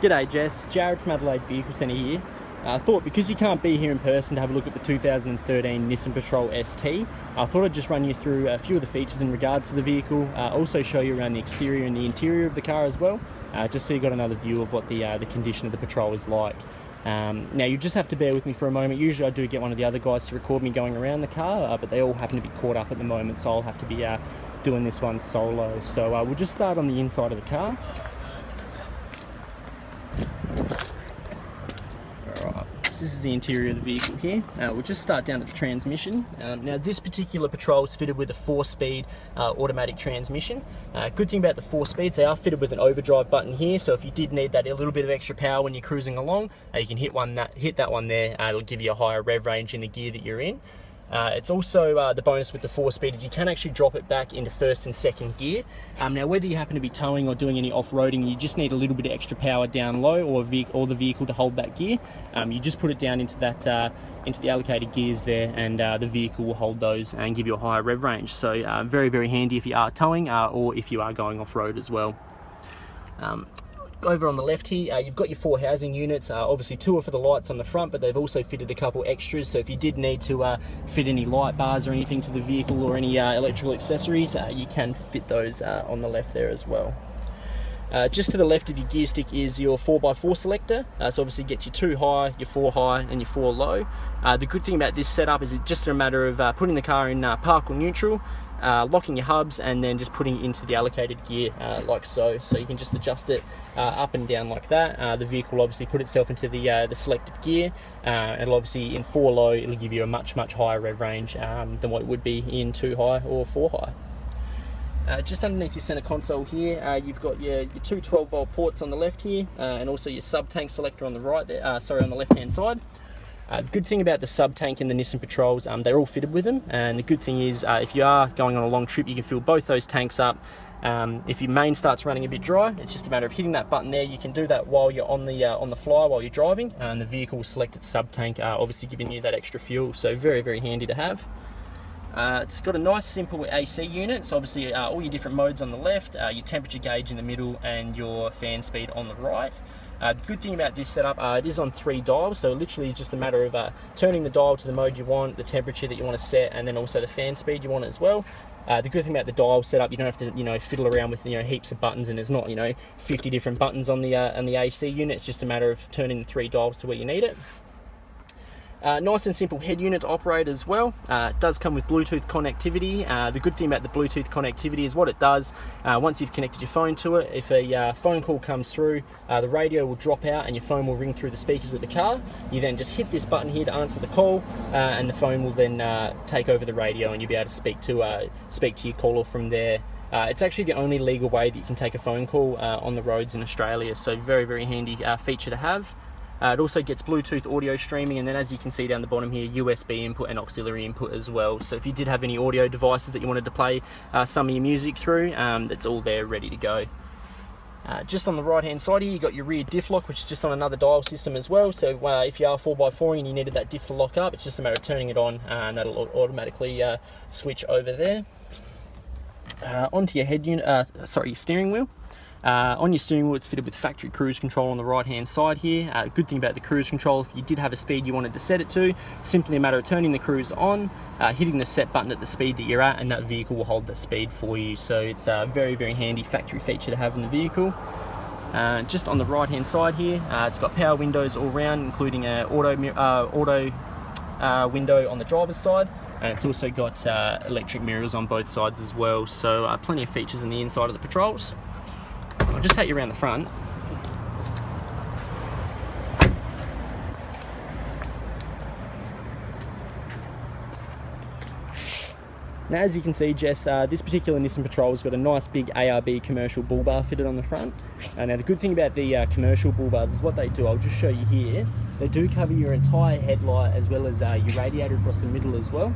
G'day Jess, Jared from Adelaide Vehicle Centre here. I thought because you can't be here in person to have a look at the 2013 Nissan Patrol ST, I thought I'd just run you through a few of the features in regards to the vehicle, also show you around the exterior and the interior of the car as well, just so you got another view of what the condition of the Patrol is like. Now you just have to bear with me for a moment. Usually I do get one of the other guys to record me going around the car, but they all happen to be caught up at the moment, so I'll have to be doing this one solo. So we'll just start on the inside of the car. So this is the interior of the vehicle here. We'll just start down at the transmission. Now this particular Patrol is fitted with a 4-speed automatic transmission. Good thing about the 4 speeds, they are fitted with an overdrive button here, so if you did need that a little bit of extra power when you're cruising along, you can hit that one there. It'll give you a higher rev range in the gear that you're in. It's also the bonus with the 4-speed is you can actually drop it back into 1st and 2nd gear. Now whether you happen to be towing or doing any off-roading, you just need a little bit of extra power down low or the vehicle to hold that gear. You just put it down into that into the allocated gears there, and the vehicle will hold those and give you a higher rev range. So very, very handy if you are towing or if you are going off-road as well. Over on the left here, you've got your 4 housing units. Obviously 2 are for the lights on the front, but they've also fitted a couple extras, so if you did need to fit any light bars or anything to the vehicle or any electrical accessories, you can fit those on the left there as well. Just to the left of your gear stick is your 4x4 selector, so obviously it gets your 2 high, your 4 high and your 4 low. The good thing about this setup is it's just a matter of putting the car in park or neutral, locking your hubs, and then just putting it into the allocated gear like so. So you can just adjust it up and down like that. The vehicle will obviously put itself into the selected gear, and obviously in 4 low it'll give you a much higher rev range than what it would be in 2 high or 4 high. Just underneath your center console here, you've got your 2 12-volt ports on the left here, and also your sub-tank selector on the right there, on the left-hand side. The good thing about the sub-tank in the Nissan Patrols, they're all fitted with them, and the good thing is if you are going on a long trip, you can fill both those tanks up. If your main starts running a bit dry, it's just a matter of hitting that button there. You can do that while you're on the fly while you're driving, and the vehicle will select its sub-tank, obviously giving you that extra fuel, so very, very handy to have. It's got a nice simple AC unit, so obviously all your different modes on the left, your temperature gauge in the middle, and your fan speed on the right. The good thing about this setup, it is on 3 dials, so literally it's just a matter of turning the dial to the mode you want, the temperature that you want to set, and then also the fan speed you want as well. The good thing about the dial setup, you don't have to fiddle around with heaps of buttons, and there's not 50 different buttons on the AC unit. It's just a matter of turning the 3 dials to where you need it. Nice and simple head unit to operate as well. It does come with Bluetooth connectivity. The good thing about the Bluetooth connectivity is what it does, once you've connected your phone to it, if a phone call comes through, the radio will drop out and your phone will ring through the speakers of the car. You then just hit this button here to answer the call, and the phone will then take over the radio, and you'll be able to speak to your caller from there. It's actually the only legal way that you can take a phone call on the roads in Australia, so very, very handy feature to have. It also gets Bluetooth audio streaming, and then as you can see down the bottom here, USB input and auxiliary input as well. So if you did have any audio devices that you wanted to play some of your music through, that's all there ready to go. Just on the right hand side here, you got your rear diff lock, which is just on another dial system as well. So if you are 4x4 and you needed that diff to lock up, it's just a matter of turning it on, and that'll automatically switch over there. Onto your your steering wheel. On your steering wheel, it's fitted with factory cruise control on the right hand side here. Good thing about the cruise control, if you did have a speed you wanted to set it to, simply a matter of turning the cruise on, hitting the set button at the speed that you're at, and that vehicle will hold the speed for you. So it's a very, very handy factory feature to have in the vehicle. Just on the right hand side here, it's got power windows all round, including an auto window on the driver's side, and it's also got electric mirrors on both sides as well. So plenty of features in the inside of the Patrols. I'll just take you around the front. Now as you can see, Jess, this particular Nissan Patrol has got a nice big ARB commercial bull bar fitted on the front. Now the good thing about the commercial bull bars is what they do, I'll just show you here. They do cover your entire headlight as well as your radiator across the middle as well.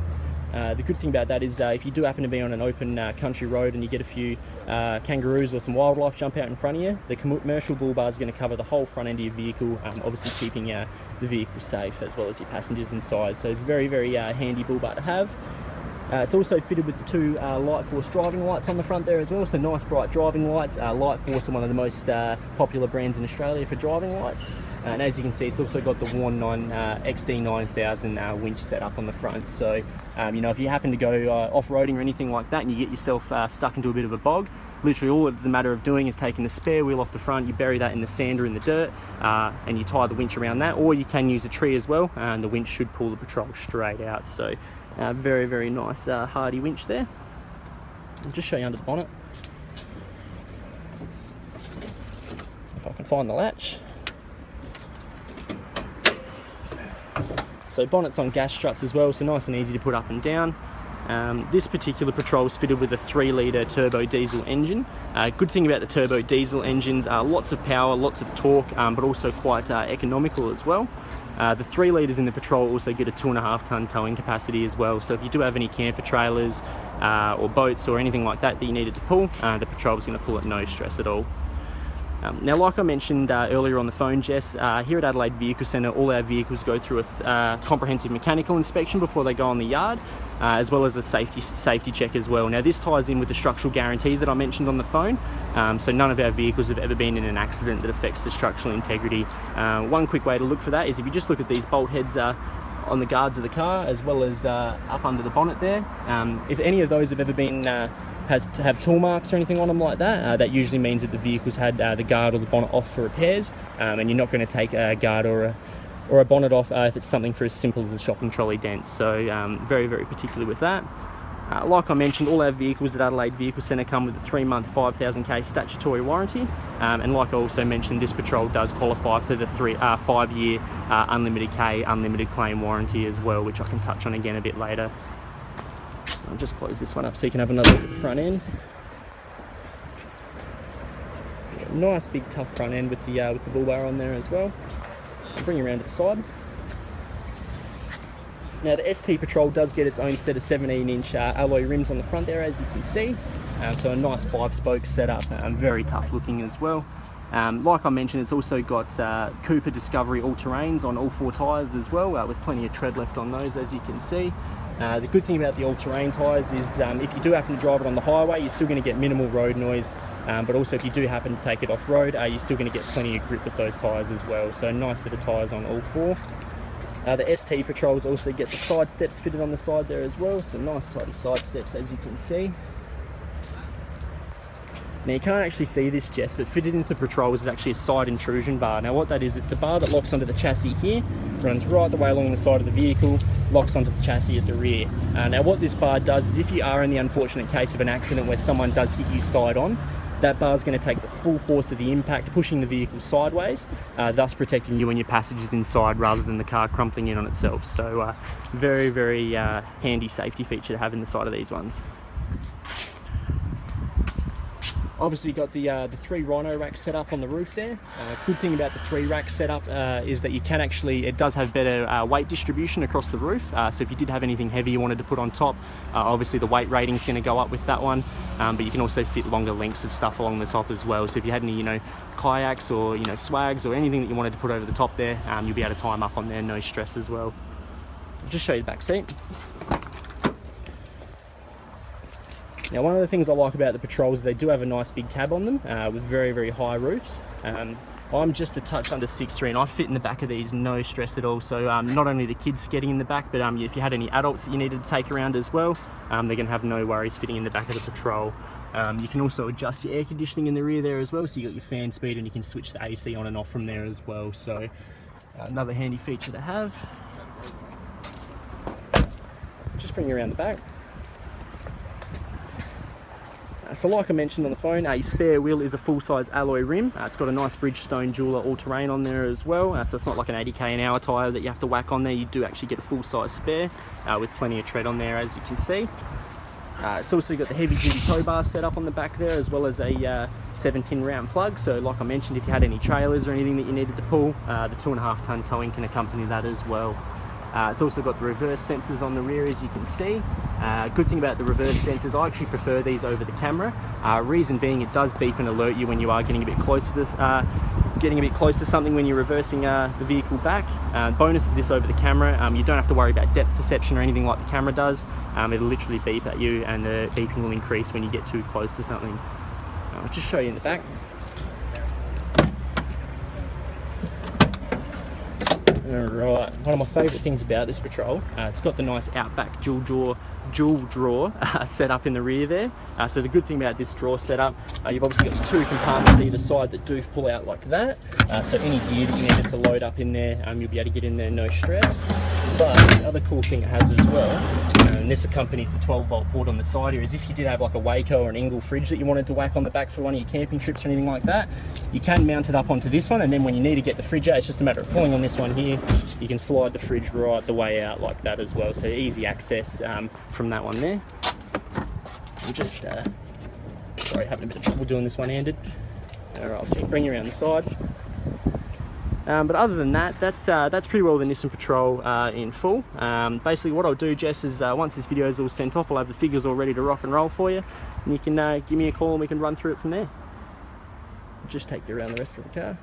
The good thing about that is if you do happen to be on an open country road and you get a few kangaroos or some wildlife jump out in front of you, the commercial bull bar is going to cover the whole front end of your vehicle, obviously keeping the vehicle safe as well as your passengers inside. So it's a very, very handy bull bar to have. It's also fitted with the two Light Force driving lights on the front there as well, so nice bright driving lights. Light Force are one of the most popular brands in Australia for driving lights, and as you can see, it's also got the XD9000 winch set up on the front. So you know, if you happen to go off-roading or anything like that and you get yourself stuck into a bit of a bog, literally all it's a matter of doing is taking the spare wheel off the front, you bury that in the sand or in the dirt, and you tie the winch around that, or you can use a tree as well, and the winch should pull the Patrol straight out. So very, very nice hardy winch there. I'll just show you under the bonnet. If I can find the latch. So bonnet's on gas struts as well, so nice and easy to put up and down. This particular Patrol is fitted with a 3-litre turbo diesel engine. Good thing about the turbo diesel engines are lots of power, lots of torque, but also quite economical as well. The 3 litres in the Patrol also get a 2.5 tonne towing capacity as well, so if you do have any camper trailers or boats or anything like that that you needed to pull, the Patrol is going to pull at no stress at all. Now, like I mentioned earlier on the phone, Jess, here at Adelaide Vehicle Centre, all our vehicles go through a comprehensive mechanical inspection before they go on the yard, as well as a safety check as well. Now, this ties in with the structural guarantee that I mentioned on the phone, so none of our vehicles have ever been in an accident that affects the structural integrity. One quick way to look for that is if you just look at these bolt heads on the guards of the car, as well as up under the bonnet there. If any of those have ever been has to have tool marks or anything on them like that, that usually means that the vehicle's had the guard or the bonnet off for repairs, and you're not going to take a guard or a bonnet off if it's something for as simple as a shopping trolley dent. So very, very particular with that. Like I mentioned, all our vehicles at Adelaide Vehicle Centre come with a 3-month 5,000k statutory warranty, and like I also mentioned, this Patrol does qualify for the 5-year unlimited K, unlimited claim warranty as well, which I can touch on again a bit later. I'll just close this one up so you can have another look at the front end. Yeah, nice big tough front end with the bull bar on there as well. I'll bring you around to the side. Now, the ST Patrol does get its own set of 17-inch alloy rims on the front there, as you can see. So a nice 5-spoke setup, very tough looking as well. Like I mentioned, it's also got Cooper Discovery all-terrains on all 4 tyres as well, with plenty of tread left on those, as you can see. The good thing about the all-terrain tyres is if you do happen to drive it on the highway, you're still going to get minimal road noise, but also if you do happen to take it off-road, you're still going to get plenty of grip with those tyres as well. So a nice set of tyres on all 4. The ST Patrols also get the side steps fitted on the side there as well, so nice tidy side steps, as you can see. Now, you can't actually see this, Jess, but fitted into the Patrols is actually a side intrusion bar. Now, what that is, it's a bar that locks onto the chassis here, runs right the way along the side of the vehicle, locks onto the chassis at the rear. Now, what this bar does is if you are in the unfortunate case of an accident where someone does hit you side on, that bar is going to take the full force of the impact, pushing the vehicle sideways, thus protecting you and your passengers inside rather than the car crumpling in on itself. So very, very handy safety feature to have in the side of these ones. Obviously got the 3 Rhino racks set up on the roof there. Good thing about the 3 rack setup is that you can actually, it does have better weight distribution across the roof. So if you did have anything heavy you wanted to put on top, obviously the weight rating is going to go up with that one. But you can also fit longer lengths of stuff along the top as well. So if you had any, kayaks or swags or anything that you wanted to put over the top there, you'll be able to tie them up on there, no stress as well. I'll just show you the back seat. Now, one of the things I like about the Patrols is they do have a nice big cab on them with very, very high roofs. I'm just a touch under 6'3", and I fit in the back of these, no stress at all. So not only the kids getting in the back, but if you had any adults that you needed to take around as well, they're going to have no worries fitting in the back of the Patrol. You can also adjust your air conditioning in the rear there as well, so you got your fan speed and you can switch the AC on and off from there as well. So another handy feature to have. Just bring you around the back. So like I mentioned on the phone, your spare wheel is a full-size alloy rim. It's got a nice Bridgestone jeweler all-terrain on there as well. So it's not like an 80k an hour tyre that you have to whack on there. You do actually get a full-size spare with plenty of tread on there, as you can see. It's also got the heavy-duty tow bar set up on the back there, as well as a 7-pin round plug. So like I mentioned, if you had any trailers or anything that you needed to pull, the 2.5 tonne towing can accompany that as well. It's also got the reverse sensors on the rear, as you can see. Good thing about the reverse sensors, I actually prefer these over the camera. Reason being, it does beep and alert you when you are getting a bit closer to something when you're reversing the vehicle back. Bonus to this over the camera, you don't have to worry about depth perception or anything like the camera does. It'll literally beep at you, and the beeping will increase when you get too close to something. I'll just show you in the back. Alright, one of my favourite things about this Patrol, it's got the nice Outback dual drawer set up in the rear there. So the good thing about this drawer setup, you've obviously got the 2 compartments either side that do pull out like that. So any gear that you needed to load up in there, you'll be able to get in there no stress. But the other cool thing it has as well, and this accompanies the 12-volt port on the side here, is if you did have like a Waco or an Engel fridge that you wanted to whack on the back for one of your camping trips or anything like that, you can mount it up onto this one, and then when you need to get the fridge out, it's just a matter of pulling on this one here. You can slide the fridge right the way out like that as well, so easy access from that one there. I'm just sorry, having a bit of trouble doing this one-handed. Alright, I'll bring you around the side. But other than that, that's pretty well the Nissan Patrol in full. Basically what I'll do, Jess, is once this video is all sent off, I'll have the figures all ready to rock and roll for you, and you can give me a call and we can run through it from there. I'll just take you around the rest of the car.